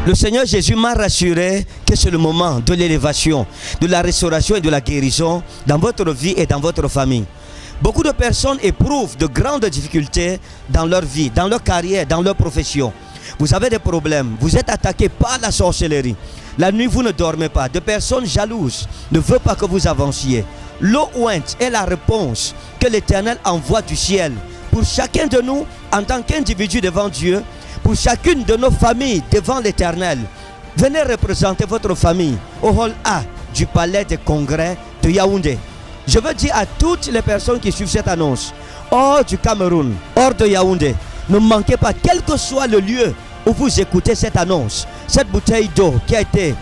Le Seigneur Jésus m'a rassuré que c'est le moment de l'élévation, de la restauration et de la guérison dans votre vie et dans votre famille. Beaucoup de personnes éprouvent de grandes difficultés dans leur vie, dans leur carrière, dans leur profession. Vous avez des problèmes, vous êtes attaqué par la sorcellerie. La nuit, vous ne dormez pas. Des personnes jalouses ne veulent pas que vous avanciez. L'eau ointe est la réponse que l'Éternel envoie du ciel pour chacun de nous en tant qu'individu devant Dieu, pour chacune de nos familles devant l'Éternel. Venez représenter votre famille au hall A du palais des congrès de Yaoundé. Je veux dire à toutes les personnes qui suivent cette annonce, hors du Cameroun, hors de Yaoundé, ne manquez pas, quel que soit le lieu où vous écoutez cette annonce, cette bouteille d'eau qui a été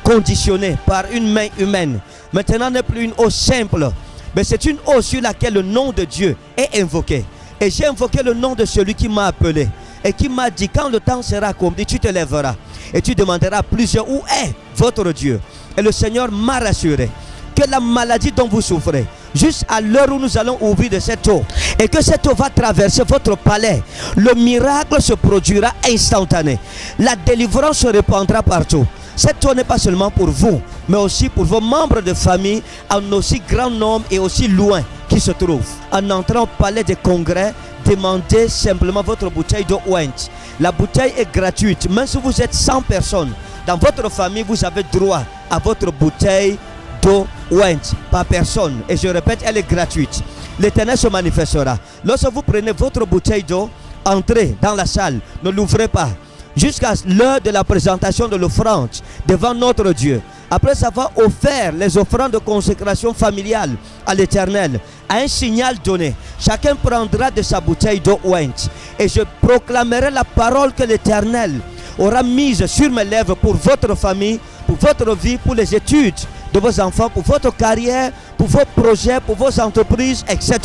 conditionnée par une main humaine, maintenant n'est plus une eau simple, mais c'est une eau sur laquelle le nom de Dieu est invoqué. Et j'ai invoqué le nom de celui qui m'a appelé et qui m'a dit, quand le temps sera accompli, tu te lèveras et tu demanderas à plusieurs, où est votre Dieu? Et le Seigneur m'a rassuré que la maladie dont vous souffrez, juste à l'heure où nous allons ouvrir de cette eau, et que cette eau va traverser votre palais, le miracle se produira instantané. La délivrance se répandra partout. Cette eau n'est pas seulement pour vous, mais aussi pour vos membres de famille en aussi grand nombre et aussi loin qui se trouvent. En entrant au palais des congrès, demandez simplement votre bouteille d'eau ointe. La bouteille est gratuite. Même si vous êtes 100 personnes, dans votre famille, vous avez droit à votre bouteille d'eau ointe par personne. Et je répète, elle est gratuite. L'Éternel se manifestera. Lorsque vous prenez votre bouteille d'eau, entrez dans la salle, ne l'ouvrez pas jusqu'à l'heure de la présentation de l'offrande devant notre Dieu. Après avoir offert les offrandes de consécration familiale à l'Éternel, à un signal donné, chacun prendra de sa bouteille d'eau ointe et je proclamerai la parole que l'Éternel aura mise sur mes lèvres pour votre famille, pour votre vie, pour les études de vos enfants, pour votre carrière, pour vos projets, pour vos entreprises, etc.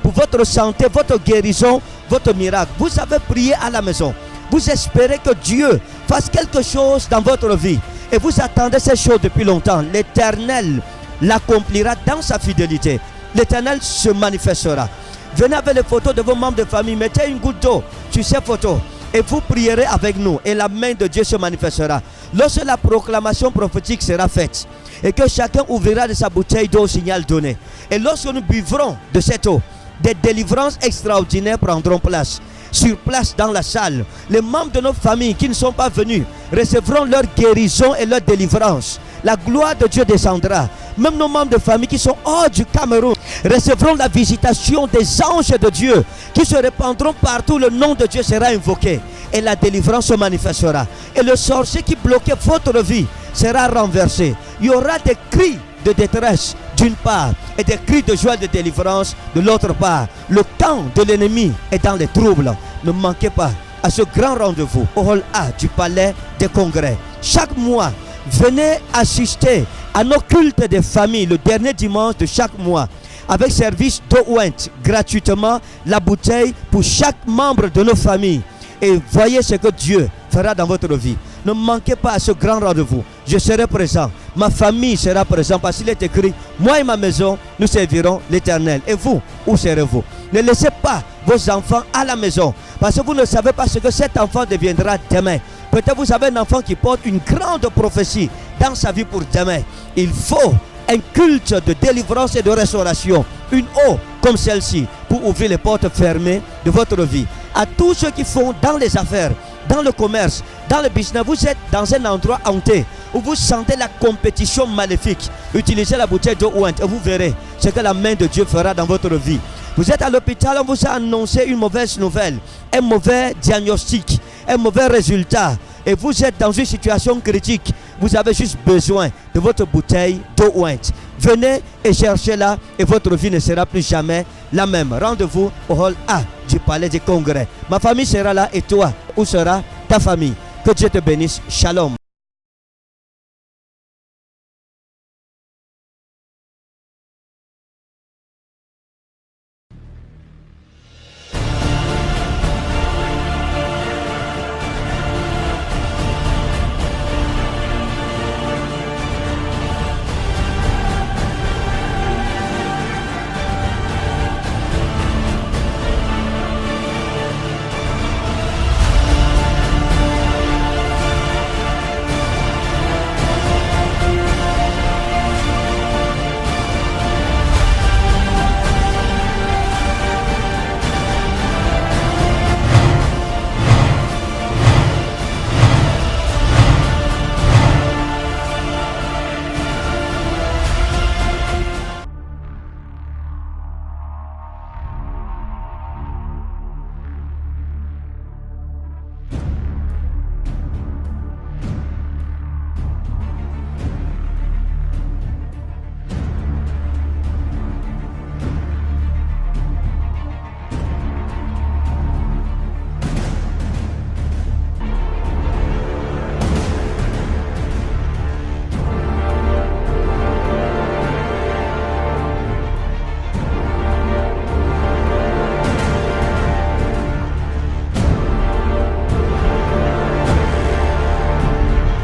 Pour votre santé, votre guérison, votre miracle. Vous avez prié à la maison. Vous espérez que Dieu fasse quelque chose dans votre vie. Et vous attendez ces choses depuis longtemps. L'Éternel l'accomplira dans sa fidélité. L'Éternel se manifestera. Venez avec les photos de vos membres de famille. Mettez une goutte d'eau sur ces photos. Et vous prierez avec nous. Et la main de Dieu se manifestera. Lorsque la proclamation prophétique sera faite. Et que chacun ouvrira de sa bouteille d'eau au signal donné. Et lorsque nous buvrons de cette eau, des délivrances extraordinaires prendront place. Sur place dans la salle, les membres de nos familles qui ne sont pas venus recevront leur guérison et leur délivrance. La gloire de Dieu descendra. Même nos membres de famille qui sont hors du Cameroun recevront la visitation des anges de Dieu qui se répandront partout. Le nom de Dieu sera invoqué et la délivrance se manifestera. Et le sorcier qui bloquait votre vie sera renversé. Il y aura des cris de détresse d'une part et des cris de joie de délivrance de l'autre part. Le camp de l'ennemi est dans les troubles. Ne manquez pas à ce grand rendez-vous au hall A du palais des congrès. Chaque mois, venez assister à nos cultes des familles le dernier dimanche de chaque mois avec service d'eau ointe gratuitement, la bouteille pour chaque membre de nos familles. Et voyez ce que Dieu fera dans votre vie. Ne manquez pas à ce grand rendez-vous. Je serai présent. Ma famille sera présente parce qu'il est écrit, moi et ma maison, nous servirons l'Éternel. Et vous, où serez-vous? Ne laissez pas vos enfants à la maison parce que vous ne savez pas ce que cet enfant deviendra demain. Peut-être vous avez un enfant qui porte une grande prophétie dans sa vie pour demain. Il faut un culte de délivrance et de restauration. Une eau comme celle-ci pour ouvrir les portes fermées de votre vie. À tous ceux qui font dans les affaires, dans le commerce, dans le business, vous êtes dans un endroit hanté où vous sentez la compétition maléfique. Utilisez la bouteille d'eau ointe et vous verrez ce que la main de Dieu fera dans votre vie. Vous êtes à l'hôpital, on vous a annoncé une mauvaise nouvelle, un mauvais diagnostic, un mauvais résultat. Et vous êtes dans une situation critique. Vous avez juste besoin de votre bouteille d'eau ointe. Venez et cherchez-la et votre vie ne sera plus jamais la même. Rendez-vous au hall A du palais des congrès. Ma famille sera là et toi, où sera ta famille? Que Dieu te bénisse. Shalom.